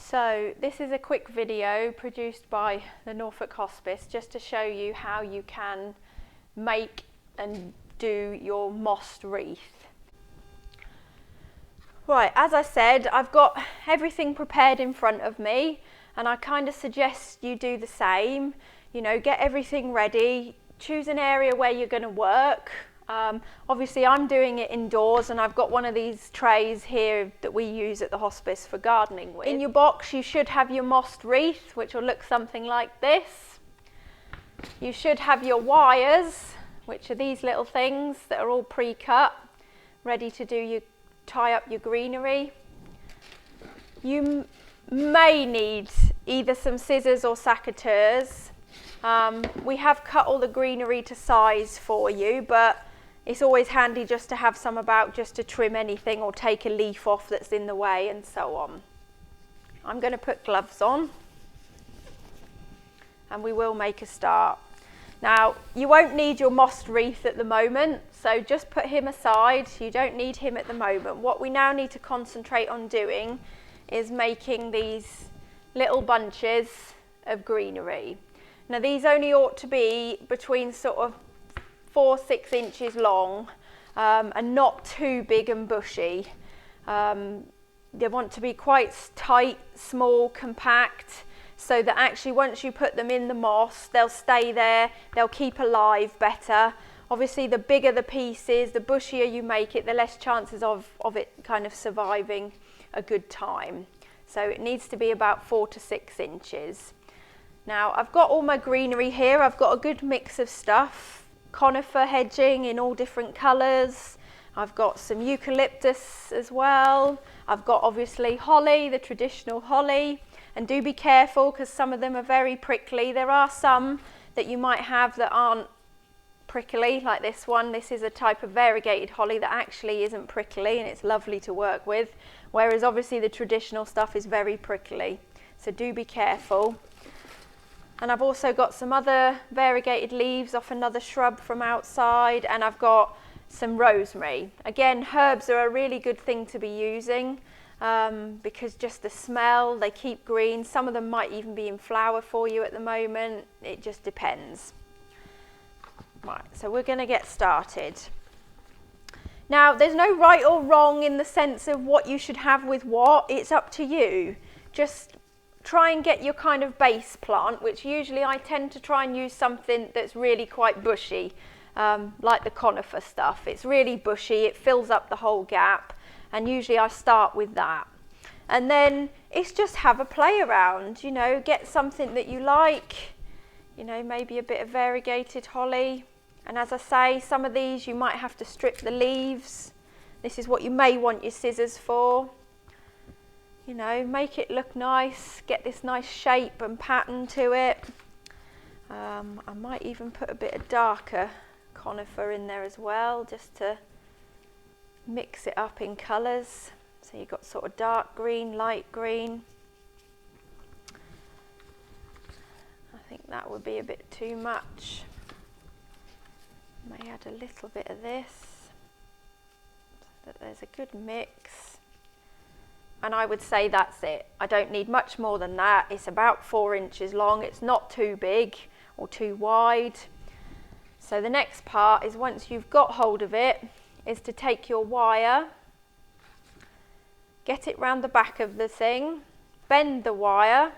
So this is a quick video produced by the Norfolk Hospice just to show you how you can make and do your mossed wreath. Right, as I said, I've got everything prepared in front of me and I kind of suggest you do the same. You know, get everything ready, choose an area where you're going to work. Obviously I'm doing it indoors and I've got one of these trays here that we use at the hospice for gardening with. In your box you should have your mossed wreath, which will look something like this. You should have your wires, which are these little things that are all pre-cut, ready to tie up your greenery. You may need either some scissors or secateurs. We have cut all the greenery to size for you, but it's always handy just to have some about, just to trim anything or take a leaf off that's in the way and so on. I'm going to put gloves on and we will make a start. Now, you won't need your mossed wreath at the moment, so just put him aside. You don't need him at the moment. What we now need to concentrate on doing is making these little bunches of greenery. Now, these only ought to be between sort of 4-6 inches long and not too big and bushy. They want to be quite tight, small, compact, so that actually once you put them in the moss, they'll stay there, they'll keep alive better. Obviously the bigger the pieces, the bushier you make it, the less chances of it kind of surviving a good time. So it needs to be about 4 to 6 inches. Now I've got all my greenery here, I've got a good mix of stuff. Conifer hedging in all different colours. I've got some eucalyptus as well. I've got obviously holly, the traditional holly, and do be careful because some of them are very prickly. There are some that you might have that aren't prickly, like this one. This is a type of variegated holly that actually isn't prickly and it's lovely to work with, whereas obviously the traditional stuff is very prickly, so do be careful. And I've also got some other variegated leaves off another shrub from outside, and I've got some rosemary. Again, herbs are a really good thing to be using because just the smell, they keep green. Some of them might even be in flower for you at the moment. It just depends. Right, so we're going to get started. Now, there's no right or wrong in the sense of what you should have with what. It's up to you. Just try and get your kind of base plant, which usually I tend to try and use something that's really quite bushy, like the conifer stuff. It's really bushy, it fills up the whole gap, and usually I start with that. And then it's just have a play around, you know, get something that you like, you know, maybe a bit of variegated holly. And as I say, some of these you might have to strip the leaves. This is what you may want your scissors for. You know, make it look nice, get this nice shape and pattern to it. I might even put a bit of darker conifer in there as well, just to mix it up in colours. So you've got sort of dark green, light green. I think that would be a bit too much. May add a little bit of this, so that there's a good mix. And I would say that's it. I don't need much more than that. It's about 4 inches long. It's not too big or too wide. So the next part is, once you've got hold of it, is to take your wire, get it round the back of the thing, bend the wire.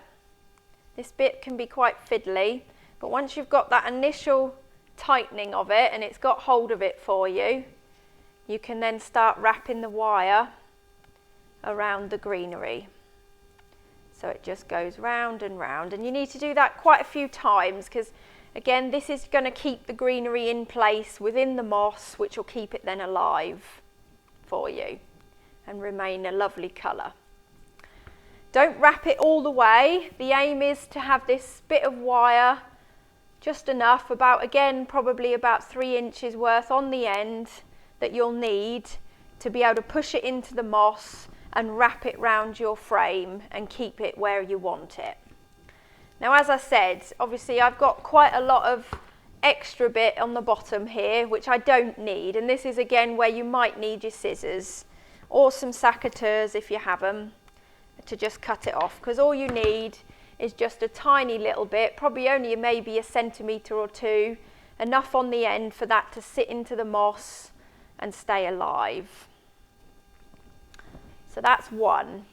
This bit can be quite fiddly, but once you've got that initial tightening of it and it's got hold of it for you, you can then start wrapping the wire around the greenery. So it just goes round and round, and you need to do that quite a few times because again, this is going to keep the greenery in place within the moss, which will keep it then alive for you and remain a lovely colour. Don't wrap it all the way. The aim is to have this bit of wire, just enough, about, again, probably about 3 inches worth on the end, that you'll need to be able to push it into the moss and wrap it round your frame and keep it where you want it. Now, as I said, obviously I've got quite a lot of extra bit on the bottom here, which I don't need, and this is again where you might need your scissors or some secateurs if you have them. to just cut it off, because all you need is just a tiny little bit, probably only maybe a centimetre or two, enough on the end for that to sit into the moss and stay alive. So that's one.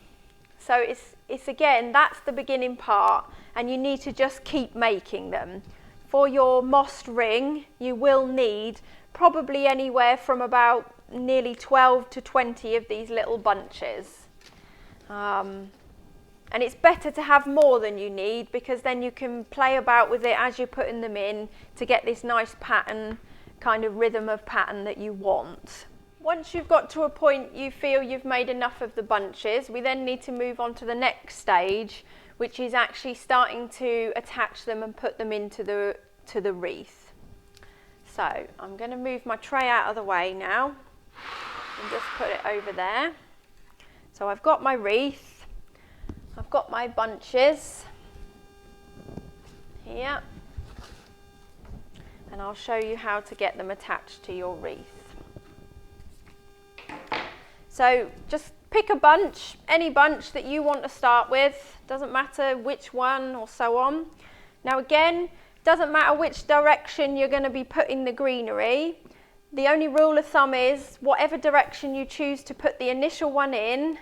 So it's again, that's the beginning part, and you need to just keep making them. For your mossed ring, you will need probably anywhere from about nearly 12 to 20 of these little bunches. And it's better to have more than you need, because then you can play about with it as you're putting them in to get this nice pattern, kind of rhythm of pattern that you want. Once you've got to a point you feel you've made enough of the bunches, we then need to move on to the next stage, which is actually starting to attach them and put them into the wreath. So I'm going to move my tray out of the way now and just put it over there. So I've got my wreath, I've got my bunches here, and I'll show you how to get them attached to your wreath. So just pick a bunch, any bunch that you want to start with, doesn't matter which one or so on. Now again, doesn't matter which direction you're going to be putting the greenery. The only rule of thumb is whatever direction you choose to put the initial one in,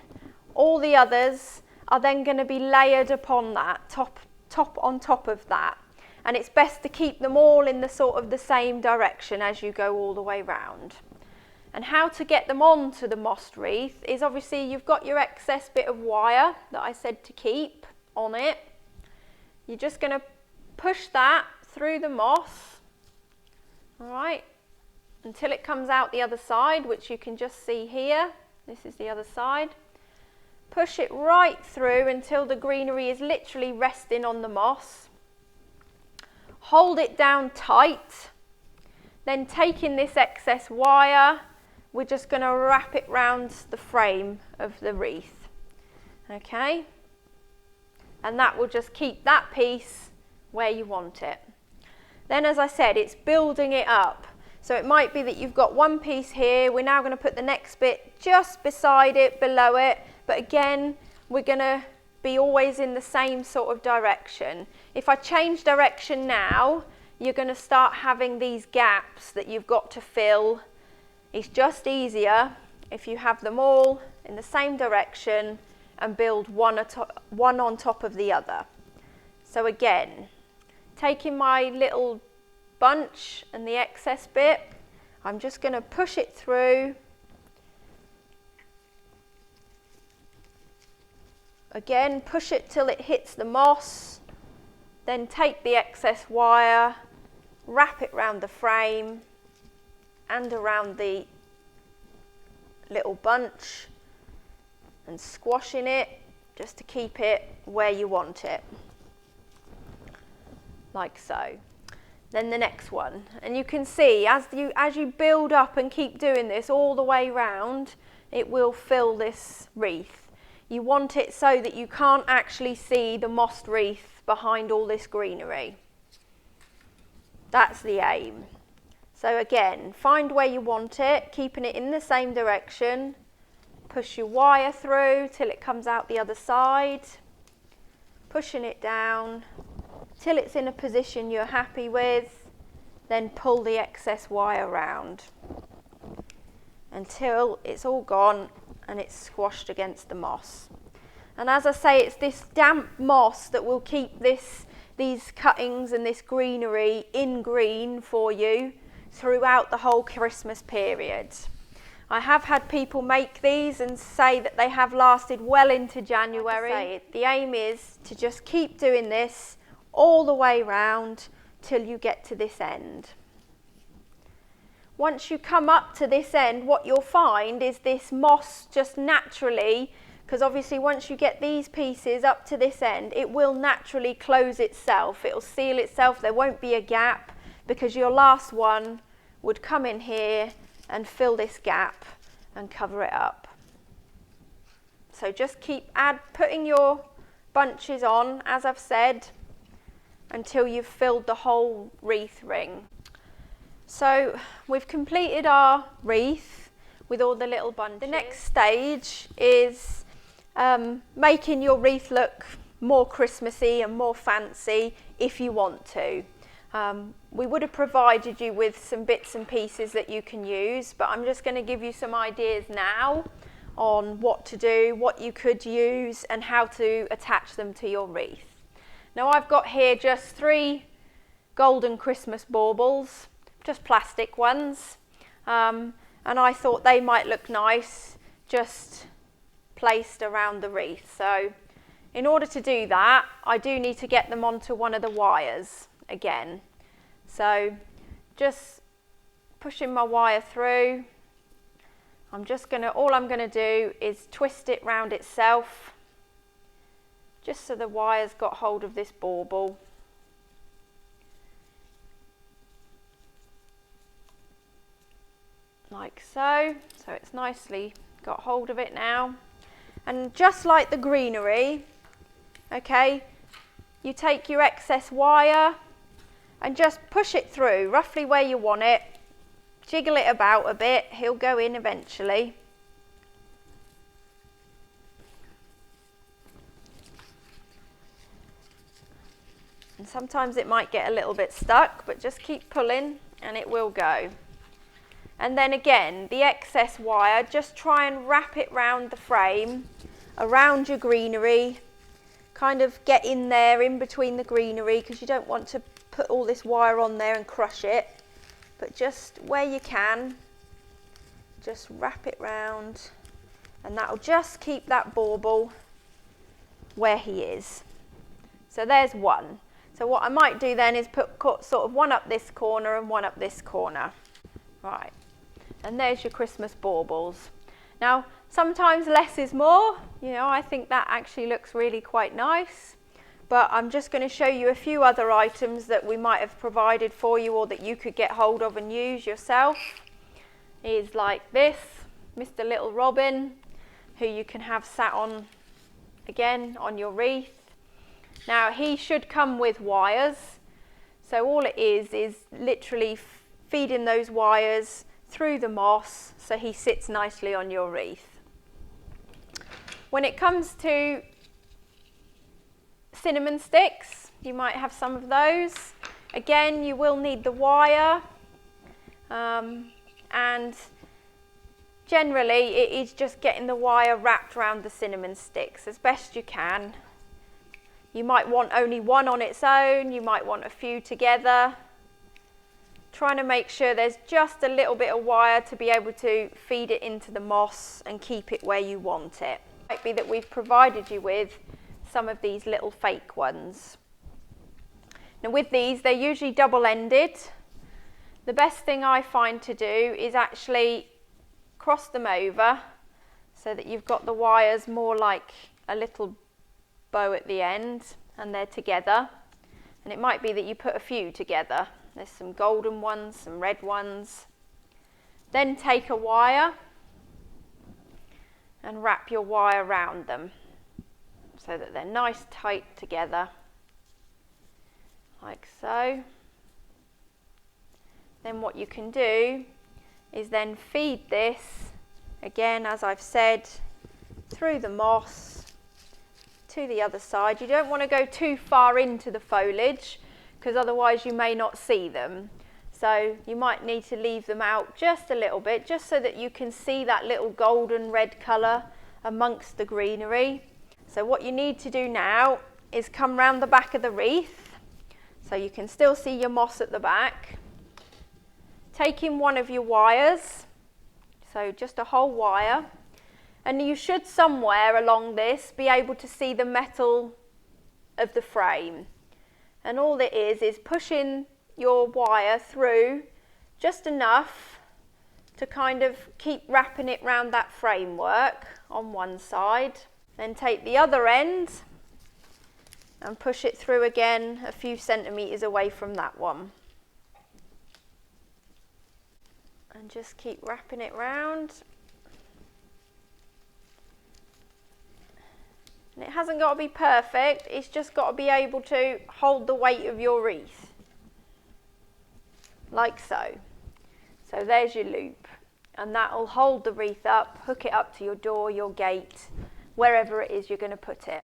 all the others are then going to be layered upon that, top on top of that. And it's best to keep them all in the sort of the same direction as you go all the way round. And how to get them onto the mossed wreath is, obviously you've got your excess bit of wire that I said to keep on it. You're just going to push that through the moss, all right, until it comes out the other side, which you can just see here. This is the other side. Push it right through until the greenery is literally resting on the moss. Hold it down tight. Then taking this excess wire, we're just going to wrap it round the frame of the wreath, okay? And that will just keep that piece where you want it. Then, as I said, it's building it up. So it might be that you've got one piece here, we're now going to put the next bit just beside it, below it, but again, we're going to be always in the same sort of direction. If I change direction now, you're going to start having these gaps that you've got to fill. It's just easier if you have them all in the same direction and build one on top of the other. So again, taking my little bunch and the excess bit, I'm just going to push it through. Again, push it till it hits the moss, then take the excess wire, wrap it round the frame and around the little bunch and squashing it just to keep it where you want it, like so. Then the next one, and you can see as you build up and keep doing this all the way round, it will fill this wreath. You want it so that you can't actually see the mossed wreath behind all this greenery. That's the aim. So again, find where you want it, keeping it in the same direction. Push your wire through till it comes out the other side. Pushing it down till it's in a position you're happy with. Then pull the excess wire around until it's all gone and it's squashed against the moss. And as I say, it's this damp moss that will keep these cuttings and this greenery in green for you throughout the whole Christmas period. I have had people make these and say that they have lasted well into January. Like I say, the aim is to just keep doing this all the way round till you get to this end. Once you come up to this end, what you'll find is this moss just naturally, because obviously once you get these pieces up to this end, it will naturally close itself. It'll seal itself. There won't be a gap because your last one would come in here and fill this gap and cover it up. So just keep putting your bunches on, as I've said, until you've filled the whole wreath ring. So we've completed our wreath with all the little bunches. The next stage is making your wreath look more Christmassy and more fancy if you want to. We would have provided you with some bits and pieces that you can use, but I'm just going to give you some ideas now on what to do, what you could use, and how to attach them to your wreath. Now I've got here just 3 golden Christmas baubles, just plastic ones, and I thought they might look nice just placed around the wreath. So in order to do that, I do need to get them onto one of the wires again. So just pushing my wire through, all I'm gonna do is twist it round itself, just so the wire's got hold of this bauble. Like so. So it's nicely got hold of it now. And just like the greenery, okay, you take your excess wire and just push it through roughly where you want it. Jiggle it about a bit, he'll go in eventually. And sometimes it might get a little bit stuck, but just keep pulling and it will go. And then again, the excess wire, just try and wrap it round the frame, around your greenery, kind of get in there in between the greenery, because you don't want to put all this wire on there and crush it. But just where you can, just wrap it round, and that'll just keep that bauble where he is. So there's one. So what I might do then is put sort of one up this corner and one up this corner. Right, and there's your Christmas baubles. Now, sometimes less is more. You know, I think that actually looks really quite nice. But I'm just going to show you a few other items that we might have provided for you or that you could get hold of and use yourself. Is like this, Mr. Little Robin, who you can have sat on, again, on your wreath. Now, he should come with wires. So all it is literally feeding those wires through the moss so he sits nicely on your wreath. When it comes to cinnamon sticks, you might have some of those. Again, you will need the wire, and generally it is just getting the wire wrapped around the cinnamon sticks as best you can. You might want only one on its own, you might want a few together. Trying to make sure there's just a little bit of wire to be able to feed it into the moss and keep it where you want it. It might be that we've provided you with some of these little fake ones. Now with these, they're usually double-ended. The best thing I find to do is actually cross them over so that you've got the wires more like a little bow at the end and they're together. And it might be that you put a few together. There's some golden ones, some red ones. Then take a wire and wrap your wire around them so that they're nice tight together, like so. Then what you can do is then feed this, again as I've said, through the moss to the other side. You don't want to go too far into the foliage because otherwise you may not see them. So you might need to leave them out just a little bit, just so that you can see that little golden red colour amongst the greenery. So what you need to do now is come round the back of the wreath, so you can still see your moss at the back. Taking one of your wires, so just a whole wire, and you should somewhere along this be able to see the metal of the frame. And all it is pushing your wire through just enough to kind of keep wrapping it round that framework on one side. Then take the other end and push it through again a few centimetres away from that one. And just keep wrapping it round. And it hasn't got to be perfect, it's just got to be able to hold the weight of your wreath. Like so. So there's your loop. And that will hold the wreath up, hook it up to your door, your gate, wherever it is you're going to put it.